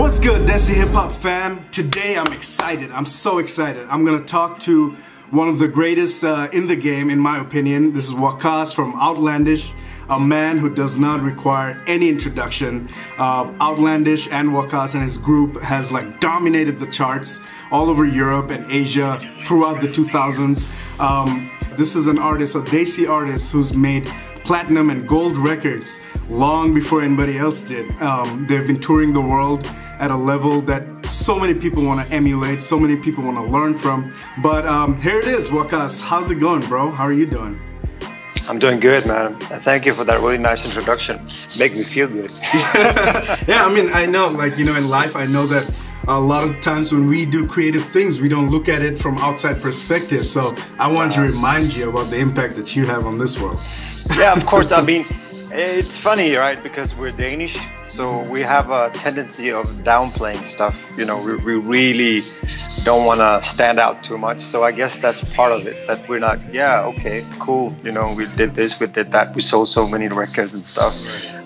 What's good, Desi Hip Hop fam? Today I'm excited. I'm so excited. I'm gonna talk to one of the greatest in the game, in my opinion. This is Waqas from Outlandish, a man who does not require any introduction. Outlandish and Waqas and his group has like dominated the charts all over Europe and Asia throughout the 2000s. This is an artist, a Desi artist who's made platinum and gold records long before anybody else did. They've been touring the world at a level that so many people want to emulate, so many people want to learn from. But here it is, Waqas. How's it going, bro? How are you doing? I'm doing good, man. Thank you for that really nice introduction. Make me feel good. Yeah, I mean, I know, like, you know, in life, I know that a lot of times when we do creative things, we don't look at it from outside perspective. So I wanted to remind you about the impact that you have on this world. Yeah, of course. I mean, it's funny, right? Because we're Danish, so we have a tendency of downplaying stuff. You know, we really don't want to stand out too much. So I guess that's part of it, that we're not, yeah, okay, cool. You know, we did this, we did that, we sold so many records and stuff.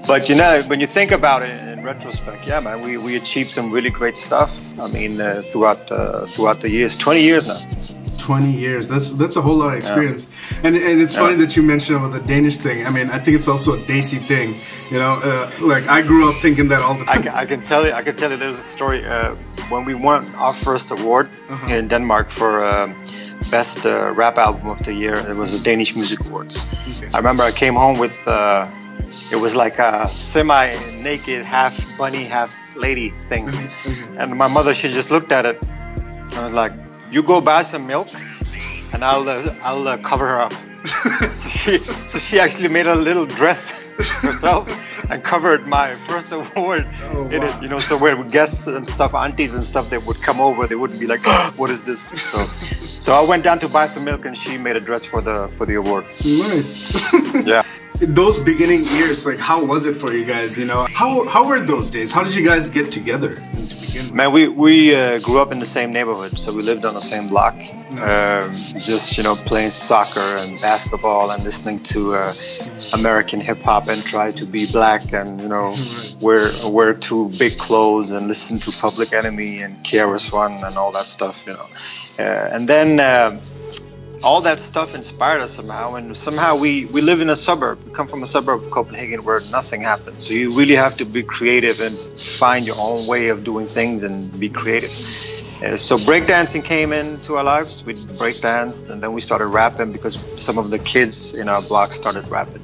But, you know, when you think about it in retrospect, yeah, man, we achieved some really great stuff. I mean, throughout the years, 20 years now. 20 years, that's a whole lot of experience. Yeah. And it's funny that you mentioned about the Danish thing. I mean, I think it's also a Desi thing, you know, like I grew up thinking that all the time. I can tell you there's a story when we won our first award in Denmark for best rap album of the year. It was the Danish Music Awards. Okay. I remember I came home with it was like a semi-naked, half bunny, half lady thing. And my mother, she just looked at it and was like, "You go buy some milk, and I'll cover her up." so she actually made a little dress herself and covered my first award in it. You know, so when guests and stuff, aunties and stuff, they would come over, they wouldn't be like, oh, "What is this?" So I went down to buy some milk, and she made a dress for the award. Nice. Yeah. Those beginning years, like, how was it for you guys? You know, how were those days? How did you guys get together? Man, we grew up in the same neighborhood, so we lived on the same block. Nice. Just, you know, playing soccer and basketball and listening to American hip hop and try to be black and, you know, wear too big clothes and listen to Public Enemy and KRS-One and all that stuff, you know. And then all that stuff inspired us somehow, and somehow we live in a suburb. We come from a suburb of Copenhagen where nothing happens. So you really have to be creative and find your own way of doing things and be creative. So breakdancing came into our lives. We breakdanced, and then we started rapping because some of the kids in our block started rapping.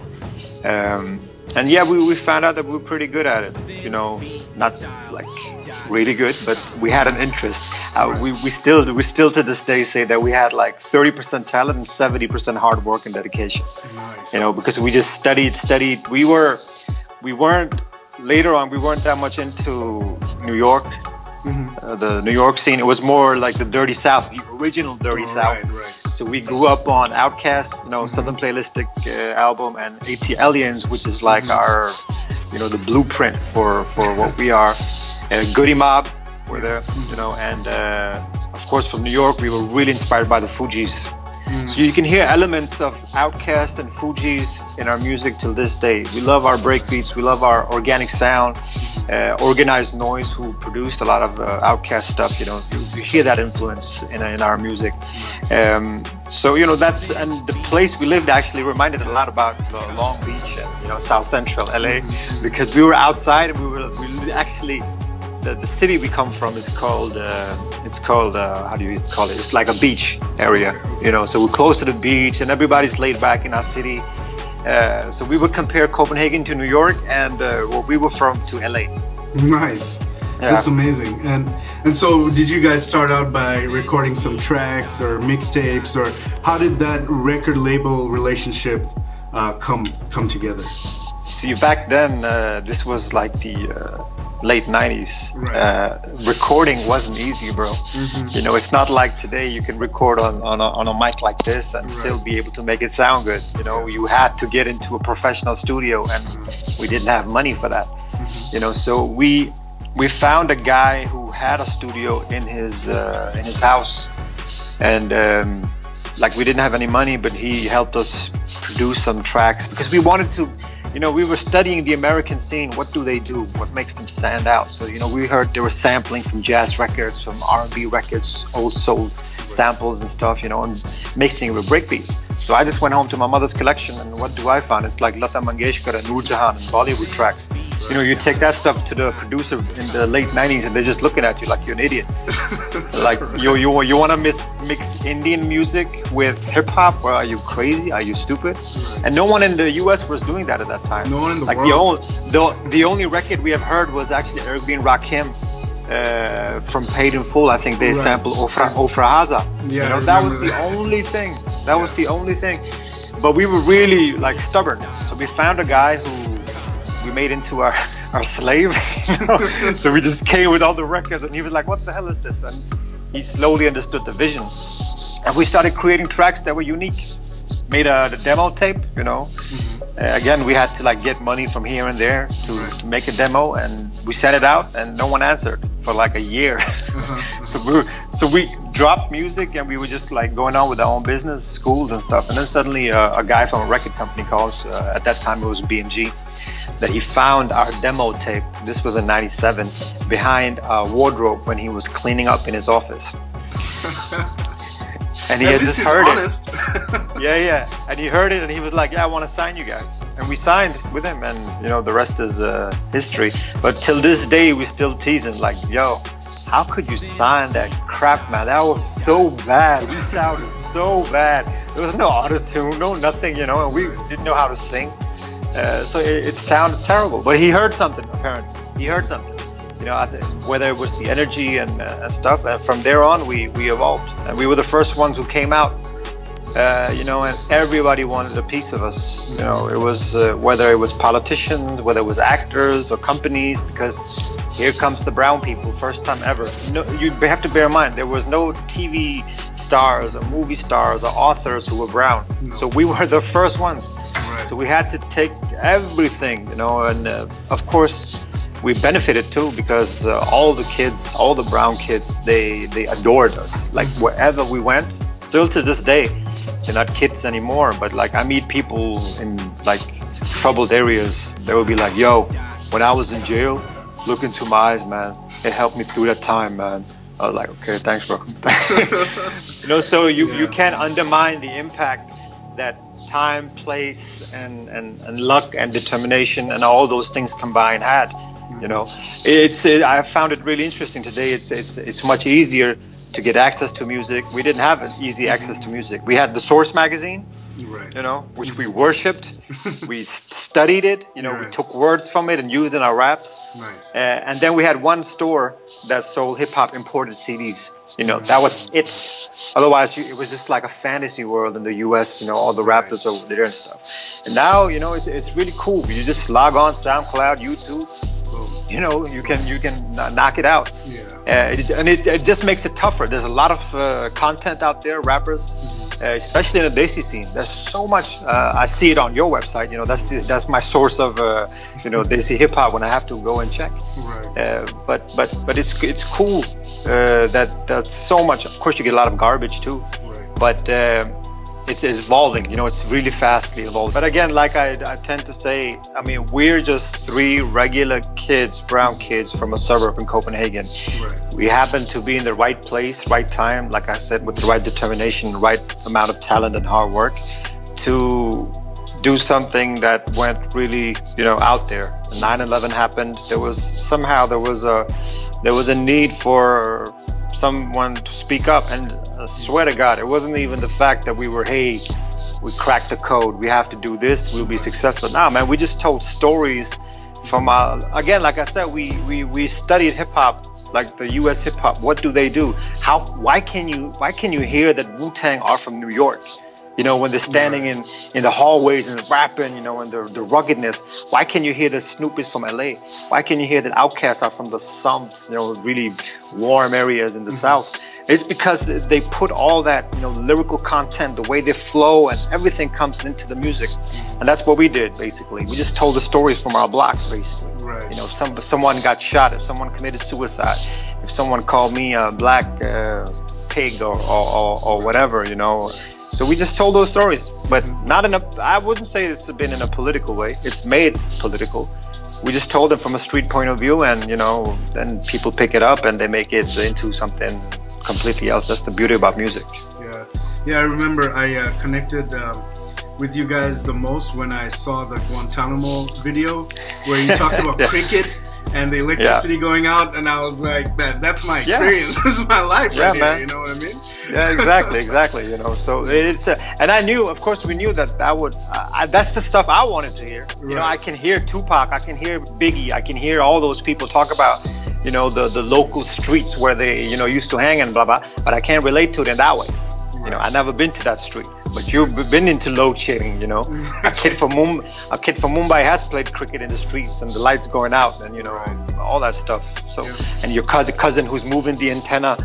And yeah, we found out that we were pretty good at it. You know, not like really good, but we had an interest. We still to this day say that we had like 30% talent and 70% hard work and dedication. Nice. You know, because we just studied. We weren't later on. We weren't that much into New York. The New York scene. It was more like the Dirty South, the original Dirty South. Right. So we grew up on Outkast, you know, Southern Playlistic album, and AT which is like our, you know, the blueprint for what we are. Goody Mob were there, you know, and of course from New York we were really inspired by the Fugees. So you can hear elements of Outkast and Fugees in our music till this day. We love our breakbeats, we love our organic sound, Organized Noise, who produced a lot of Outkast stuff. You know, you hear that influence in our music. So, you know, that's, and the place we lived actually reminded a lot about Long Beach and, you know, South Central LA, because we were outside and we actually. The city we come from is called how do you call it? It's like a beach area, you know. So we're close to the beach, and everybody's laid back in our city. So we would compare Copenhagen to New York, and where we were from to LA. Nice, yeah. That's amazing. And so, did you guys start out by recording some tracks or mixtapes, or how did that record label relationship come together? See, back then, this was like the late 90s. Recording wasn't easy, bro. You know, it's not like today you can record on a mic like this and still be able to make it sound good. You know, you had to get into a professional studio, and we didn't have money for that. You know, so we found a guy who had a studio in his house, and like we didn't have any money, but he helped us produce some tracks because we wanted to you know, we were studying the American scene. What do they do? What makes them stand out? So, you know, we heard they were sampling from jazz records, from R&B records, old soul samples and stuff, you know, and mixing it with breakbeats. So I just went home to my mother's collection, and what do I find? It's like Lata Mangeshkar and Noor Jahan and Bollywood tracks. You know, you take that stuff to the producer in the late 90s and they're just looking at you like you're an idiot. Like, you want to mix Indian music with hip-hop? Well, are you crazy? Are you stupid? And no one in the US was doing that at that time. No one in the like world. The only record we have heard was actually Erbil Rakim from Paid in Full. I think they sampled Ofra Haza. Yeah, you know, that was the only thing. That was the only thing. But we were really like stubborn. So we found a guy who we made into our slave. You know? So we just came with all the records, and he was like, "What the hell is this?" And he slowly understood the vision, and we started creating tracks that were unique. Made the demo tape, you know. Again, we had to like get money from here and there to make a demo, and we sent it out, and no one answered for like a year. So we dropped music, and we were just like going on with our own business, schools and stuff. And then suddenly a guy from a record company calls. At that time it was BMG. That he found our demo tape. This was in '97 behind a wardrobe when he was cleaning up in his office. And he had just heard it. Yeah. And he heard it, and he was like, "Yeah, I want to sign you guys." And we signed with him, and you know, the rest is history. But till this day, we still teasing like, "Yo, how could you sign that crap, man? That was so bad. We sounded so bad. There was no auto-tune, no nothing, you know, and we didn't know how to sing. So it sounded terrible." But he heard something, apparently. He heard something. You know, whether it was the energy and stuff. And from there on, we evolved, and we were the first ones who came out. You know, and everybody wanted a piece of us. You know, it was whether it was politicians, whether it was actors or companies, because here comes the brown people, first time ever. No, you have to bear in mind there was no TV stars or movie stars or authors who were brown. So we were the first ones. So we had to take everything, you know, and of course we benefited too, because all the kids, all the brown kids, they adored us. Like wherever we went, still to this day, they're not kids anymore, but like I meet people in like troubled areas, they will be like, "Yo, when I was in jail, look into my eyes, man. It helped me through that time, man." I was like, "Okay, thanks, bro." You know, so you can't undermine the impact that time, place, and luck and determination and all those things combined had. You know, I found it really interesting today. It's much easier to get access to music. We didn't have easy access to music. We had the Source magazine, you know, which we worshipped. We studied it. You know, we took words from it and used in our raps. And then we had one store that sold hip hop imported CDs. You know, that was it. Otherwise, it was just like a fantasy world in the US. You know, all the rappers over there and stuff. And now, you know, it's really cool. You just log on SoundCloud, YouTube. You know, you can knock it out. And it just makes it tougher. There's a lot of content out there, rappers, especially in the Desi scene. There's so much. I see it on your website. You know, that's my source of you know, Desi Hip Hop when I have to go and check. But it's cool that so much. Of course, you get a lot of garbage too. But it's evolving, you know, it's really fastly evolving. But again, like I tend to say, I mean, we're just three regular kids, brown kids from a suburb in Copenhagen. We happen to be in the right place, right time, like I said, with the right determination, the right amount of talent and hard work to do something that went really, you know, out there. 9/11 happened. There was a need for someone to speak up, and I swear to God, it wasn't even the fact that we were, "Hey, we cracked the code, we have to do this, we'll be successful." Nah, man, we just told stories from again, like I said, we studied hip hop, like the US hip hop. What do they do? Why can you hear that Wu-Tang are from New York? You know, when they're standing in the hallways and rapping, you know, and the ruggedness. Why can you hear that Snoop is from LA? Why can you hear that Outcasts are from the slums, you know, really warm areas in the South? It's because they put all that, you know, lyrical content, the way they flow, and everything comes into the music. And that's what we did, basically. We just told the stories from our block, basically. You know, if someone got shot, if someone committed suicide, if someone called me a black pig or whatever, you know, So we just told those stories, but not in a, I wouldn't say it's been in a political way. It's made political. We just told them from a street point of view, and then people pick it up and they make it into something completely else. That's the beauty about music. Yeah, I remember I connected with you guys the most when I saw the Guantanamo video where you talked about cricket and the electricity going out, and I was like, that's my experience. This is my life right here, man. You know what I mean? Yeah, exactly. So it's and I knew, of course, we knew that would. That's the stuff I wanted to hear. Right. I can hear Tupac, I can hear Biggie, I can hear all those people talk about, the local streets where they, used to hang and blah blah. But I can't relate to it in that way. Right. I never been to that street. But you've been into load shedding, A kid from Mumbai has played cricket in the streets and the lights going out and all that stuff. So and your cousin who's moving the antenna,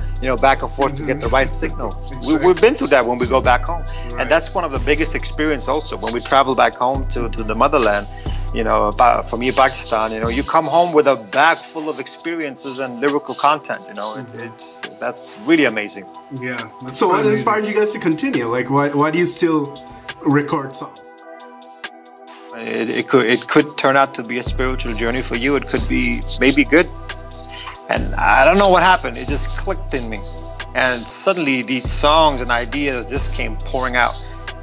back and forth to get the right signal. We've been through that when we go back home, and that's one of the biggest experience also when we travel back home to the motherland. For me, Pakistan, you come home with a bag full of experiences and lyrical content. That's really amazing. Yeah. So what inspired you guys to continue? Like, why do you still record songs? It could turn out to be a spiritual journey for you. It could be maybe good, and I don't know what happened. It just clicked in me, and suddenly these songs and ideas just came pouring out.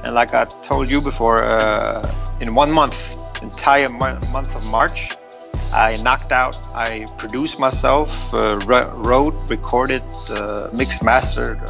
And like I told you before, in 1 month. Entire month of March, I knocked out. I produced myself, wrote, recorded, mixed, mastered